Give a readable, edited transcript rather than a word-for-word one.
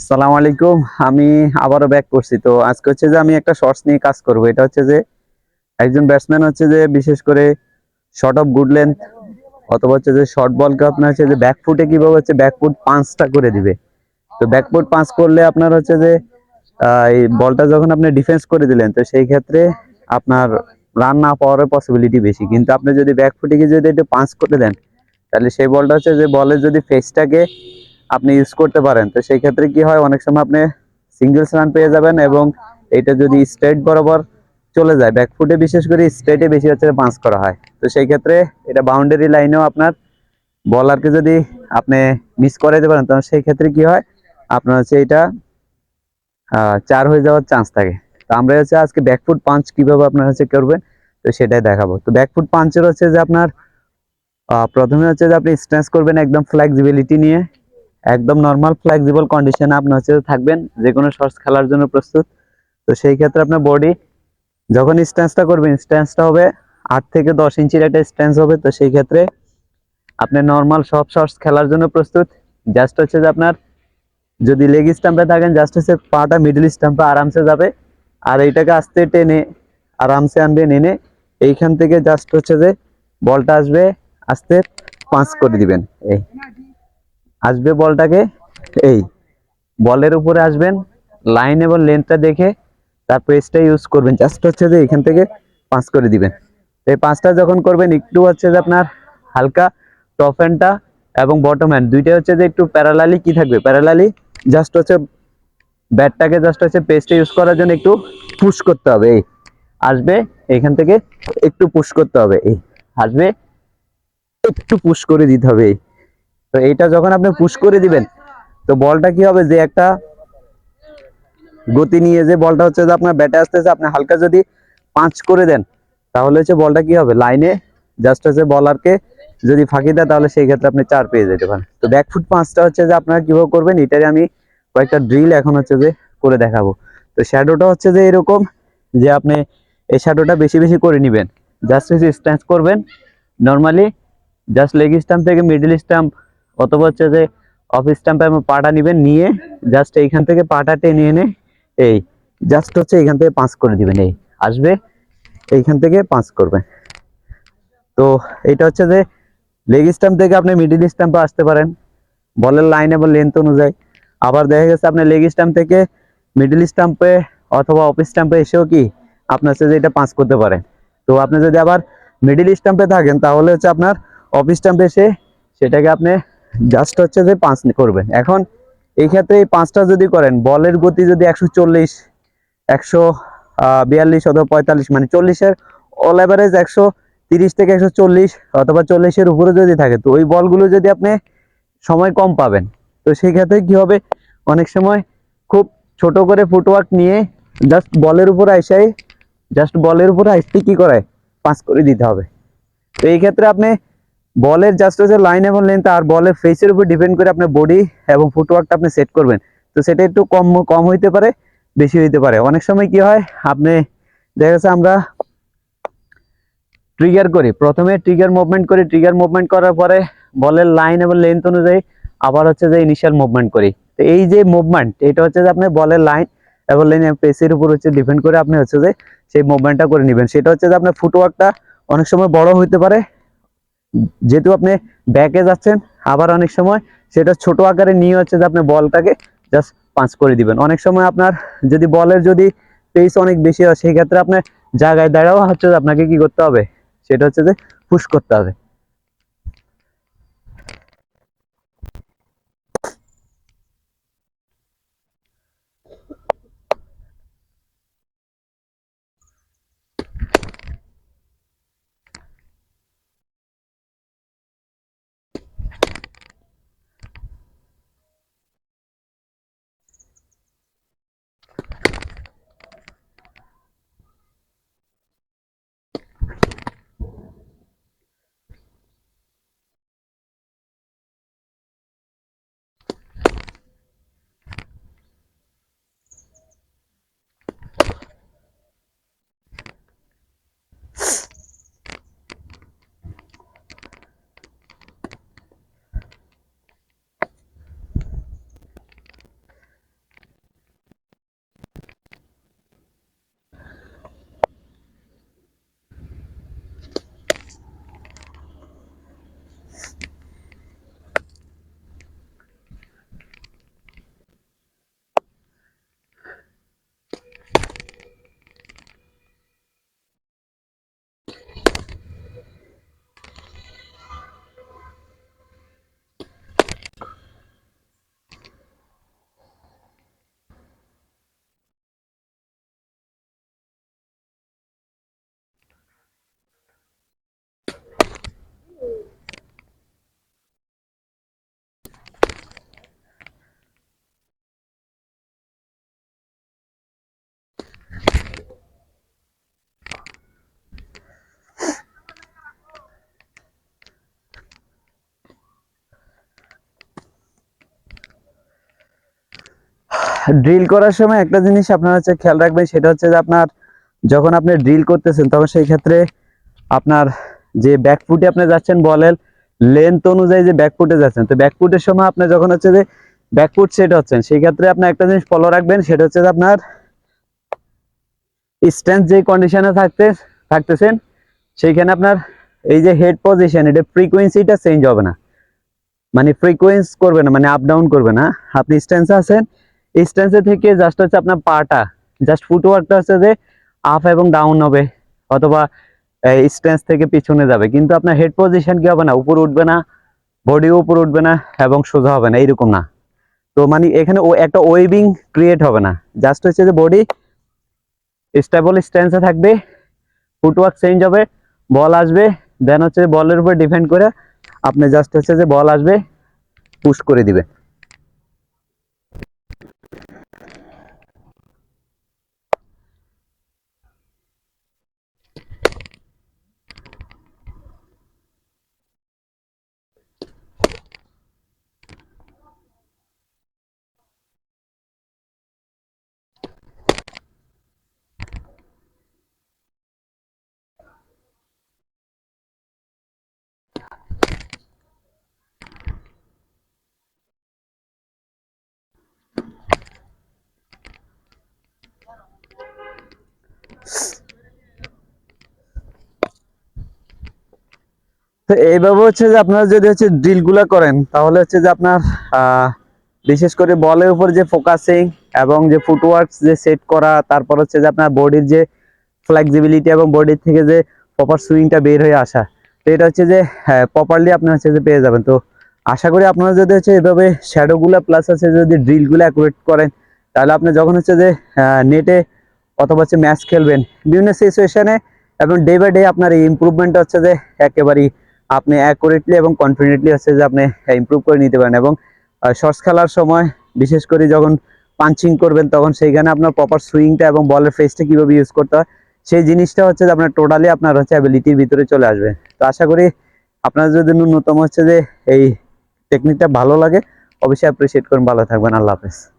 সালাম আলাইকুম। আমি আবারও ব্যাক করছি। তো আজকে হচ্ছে যে আমি একটা শর্টস নিয়ে কাজ করব। এটা হচ্ছে যে একজন ব্যাটসম্যান হচ্ছে যে বিশেষ করে শর্ট অফ গুড লেন্থ অথবা হচ্ছে যে শর্ট বলকে আপনার হচ্ছে যে ব্যাকফুটে কিভাবে হচ্ছে ব্যাকফুট পাঁচটা করে দিবে। তো ব্যাকফুট পাঁচ করলে আপনার হচ্ছে যে এই বলটা যখন আপনি ডিফেন্স করে দিলেন তো সেই ক্ষেত্রে আপনার রান না পাওয়ার পসিবিলিটি বেশি, কিন্তু আপনি যদি ব্যাকফুটে গিয়ে যদি একটু পাঁচ করে দেন তাহলে সেই বলটা হচ্ছে যে বলের যদি ফেসটাকে আপনি ইউজ করতে পারেন তো সেই ক্ষেত্রে কি হয়, অনেক সময় আপনি সিঙ্গেলস রান পেয়ে যাবেন। এবং এটা যদি স্ট্রেট বরাবর চলে যায়, ব্যাকফুটে বিশেষ করে স্ট্রেটে বেশি হচ্ছে পাঞ্চ করা হয়, তো সেই ক্ষেত্রে এটা বাউন্ডারি লাইনেও আপনার বলারকে যদি আপনি মিস করাইতে পারেন তখন সেই ক্ষেত্রে কি হয়, আপনার হচ্ছে এটা চার হয়ে যাওয়ার চান্স থাকে। তো আমরা হচ্ছে আজকে ব্যাকফুট পাঞ্চ কিভাবে আপনার হচ্ছে করবেন তো সেটাই দেখাবো। তো ব্যাকফুট পাঞ্চের হচ্ছে যে আপনার প্রথমে হচ্ছে যে আপনি স্ট্যান্স করবেন একদম ফ্লেক্সিবিলিটি নিয়ে, একদম নর্মাল ফ্লেক্সিবল কন্ডিশনে আপনি হচ্ছে থাকবেন যে কোনো শর্টস খেলার জন্য প্রস্তুত। তো সেই ক্ষেত্রে আপনার বডি যখন স্ট্যান্সটা করবেন, স্ট্যান্সটা হবে 8 থেকে 10 ইঞ্চির একটা স্ট্যান্স হবে। তো সেই ক্ষেত্রে আপনি নর্মাল সব শর্টস খেলার জন্য প্রস্তুত। জাস্ট হচ্ছে যে আপনার যদি লেগ স্টাম্পে থাকেন জাস্ট হচ্ছে পাটা মিডল স্টাম্পে আরামসে যাবে, আর এইটাকে আস্তে টেনে আরামসে আনবেন, এনে এইখান থেকে জাস্ট হচ্ছে যে বলটা আসবে আস্তে পাঁচ করে দিবেন। এই আসবে বলটাকে, এই বলের উপরে আসবেন, লাইন এবং লেন্থটা দেখে তার পেসটা ইউজ করবেন, জাস্ট হচ্ছে যে এখান থেকে পাঁচ করে দিবেন। এই পাঁচটা যখন করবেন একটু হচ্ছে যে আপনার হালকা টপ হ্যান্ডটা এবং বটম হ্যান্ড দুইটা হচ্ছে যে একটু প্যারালালি কি থাকবে, প্যারালালি জাস্ট হচ্ছে ব্যাটটাকে জাস্ট হচ্ছে পেসটা ইউজ করার জন্য একটু পুশ করতে হবে। এই আসবে এখান থেকে একটু পুশ করতে হবে, এই আসবে একটু পুশ করে দিতে হবে। এই তো এইটা যখন আপনি পুশ করে দিবেন তো বলটা কি হবে, যে একটা গতি নিয়ে যে বলটা হচ্ছে যে আপনার ব্যাটে আসতেছে, আপনি হালকা যদি পাঁচ করে দেন তাহলে হচ্ছে বলটা কি হবে, লাইনে জাস্ট হচ্ছে বলারকে যদি ফাঁকি দেয় তাহলে সেই ক্ষেত্রে আপনি চার পেয়ে যেতে পারেন। তো ব্যাকফুট পাঁচটা হচ্ছে যে আপনারা কিভাবে করবেন এটাই আমি কয়েকটা ড্রিল এখন হচ্ছে যে করে দেখাবো। তো শ্যাডোটা হচ্ছে যে এরকম যে আপনি এই শ্যাডোটা বেশি বেশি করে নেবেন, জাস্ট হচ্ছে স্ট্যান্স করবেন নর্মালি, জাস্ট লেগ স্টাম্প থেকে মিডল স্টাম্প অথবা হচ্ছে যে অফ স্টাম্পে পাটা নিবেন, নিয়ে জাস্ট এইখান থেকে পাটা টেনে এনে এই জাস্ট হচ্ছে এইখান থেকে পাঁচ করে দিবেন। এই আসবে এইখান থেকে পাঁচ করবেন। তো এটা হচ্ছে যে লেগ স্টাম্প থেকে আপনি মিডল স্টাম্পে আসতে পারেন বলের লাইন এবং লেন্থ অনুযায়ী। আবার দেখা গেছে আপনি লেগ স্টাম্প থেকে মিডল স্টাম্পে অথবা অফ স্টাম্পে এসেও কি আপনার হচ্ছে যে এটা পাঁচ করতে পারেন। তো আপনি যদি আবার মিডল স্টাম্পে থাকেন তাহলে হচ্ছে আপনার অফ স্টাম্পে এসে সেটাকে আপনি জাস্ট হচ্ছে যে পাঁচ করবেন। এখন এই ক্ষেত্রে এই পাঁচটা যদি করেন, বলের গতি যদি 140 142 অথবা 45 মানে 40-এর অল এভারেজ 130 থেকে 140 অথবা 40-এর উপরে যদি থাকে তো ওই বলগুলো যদি আপনি সময় কম পাবেন, তো সেই ক্ষেত্রে কি হবে, অনেক সময় খুব ছোট করে ফুটওয়ার্ক নিয়ে জাস্ট বলের উপরে আইসতে কি করে পাস করে দিতে হবে। তো এই ক্ষেত্রে আপনি বলের জাস্ট হচ্ছে লাইন এবং লেন্থ আর বলের ফেসের উপর ডিপেন্ড করে আপনার বডি এবং ফুটওয়ার্কটা আপনি সেট করবেন। তো সেটা একটু কম কম হইতে পারে, বেশি হইতে পারে। অনেক সময় কি হয়, আপনি দেখা যাচ্ছে আমরা ট্রিগার করি, প্রথমে ট্রিগার মুভমেন্ট করি, ট্রিগার মুভমেন্ট করার পরে বলের লাইন এবং লেন্থ অনুযায়ী আবার হচ্ছে যে ইনিশিয়াল মুভমেন্ট করি। তো এই যে মুভমেন্ট এটা হচ্ছে যে আপনি বলের লাইন এবং লেন পেসের উপর হচ্ছে ডিপেন্ড করে আপনি হচ্ছে যে সেই মুভমেন্টটা করে নেবেন। সেটা হচ্ছে যে আপনার ফুটওয়ার্কটা অনেক সময় বড় হইতে পারে যেহেতু আপনি ব্যাকে যাচ্ছেন, আবার অনেক সময় সেটা ছোট আকারে নিয়ে হচ্ছে যে আপনি বলটাকে জাস্ট পাঁচ করে দিবেন। অনেক সময় আপনার যদি বলের যদি পেস অনেক বেশি হয় সেই ক্ষেত্রে আপনার জায়গায় দাঁড়াও হচ্ছে যে আপনাকে কি করতে হবে, সেটা হচ্ছে যে পুশ করতে হবে। ড্রিল করার সময় একটা জিনিস আপনার হচ্ছে খেয়াল রাখবেন, সেটা হচ্ছে যে আপনার যখন আপনি ড্রিল করতেছেন তখন সেই ক্ষেত্রে আপনার যে ব্যাকফুটে আপনি যাচ্ছেন বলের লেন্থ অনুযায়ী যে ব্যাকফুটে যাচ্ছেন, তো ব্যাকফুটের সময় আপনি যখন হচ্ছে যে ব্যাকফুট সেট হচ্ছেন সেই ক্ষেত্রে আপনি একটা জিনিস ফলো রাখবেন, সেটা হচ্ছে যে আপনার স্ট্যান্স যে কন্ডিশনে থাকতেছেন সেইখানে আপনার এই যে হেড পজিশন, এটা ফ্রিকোয়েন্সিটা চেঞ্জ হবে না, মানে ফ্রিকোয়েন্স করবে না, মানে আপ ডাউন করবে না। আপনি স্ট্যান্সে আছেন, এই স্ট্যান্সে থেকে জাস্ট হচ্ছে আপনার পাটা জাস্ট ফুটওয়ার্কটা হচ্ছে যে আপ এবং ডাউন হবে, অথবা স্ট্যান্স থেকে পিছনে যাবে, কিন্তু আপনার হেড পজিশন কি হবে না, উপরে উঠবে না, বডিও উপরে উঠবে না এবং সোজা হবে না, এইরকম না। তো মানে এখানে ও একটা ওয়েভিং ক্রিয়েট হবে না, জাস্ট হচ্ছে যে বডি স্টেবল স্ট্যান্সে থাকবে, ফুটওয়ার্ক চেঞ্জ হবে, বল আসবে, দেন হচ্ছে বলের উপর ডিপেন্ড করে আপনি জাস্ট হচ্ছে যে বল আসবে পুশ করে দিবে। তো এইভাবে হচ্ছে যে আপনারা যদি হচ্ছে ড্রিল গুলা করেন তাহলে হচ্ছে যে আপনার বিশেষ করে বলের উপর যে ফোকাসিং এবং যে ফুটওয়ার্ক যে সেট করা, তারপর হচ্ছে যে আপনার বডির যে ফ্লেক্সিবিলিটি এবং বডির থেকে যে প্রপার সুইংটা বের হয়ে আসা, তো এটা হচ্ছে যে প্রপারলি আপনার হচ্ছে যে পেয়ে যাবেন। তো আশা করি আপনারা যদি হচ্ছে এভাবে শ্যাডো গুলা প্লাস হচ্ছে যদি ড্রিল গুলো অ্যাকুরেট করেন, তাহলে আপনি যখন হচ্ছে যে নেটে অথবা হচ্ছে ম্যাচ খেলবেন বিভিন্ন সিচুয়েশনে, এবং ডে বাই ডে আপনার এই ইমপ্রুভমেন্টটা হচ্ছে যে একেবারেই আপনি অ্যাকুরেটলি এবং কনফিডেন্টলি হচ্ছে যে আপনি ইমপ্রুভ করে নিতে পারেন। এবং শর্টস খেলার সময় বিশেষ করে যখন পাঞ্চিং করবেন তখন সেইখানে আপনার প্রপার সুইংটা এবং বলের ফেসটা কীভাবে ইউজ করতে হয় সেই জিনিসটা হচ্ছে যে আপনার টোটালি আপনার হচ্ছে অ্যাবিলিটির ভিতরে চলে আসবে। তো আশা করি আপনার যদি ন্যূনতম হচ্ছে যে এই টেকনিকটা ভালো লাগে অবশ্যই অ্যাপ্রিসিয়েট করুন। ভালো থাকবেন, আল্লাহ হাফেজ।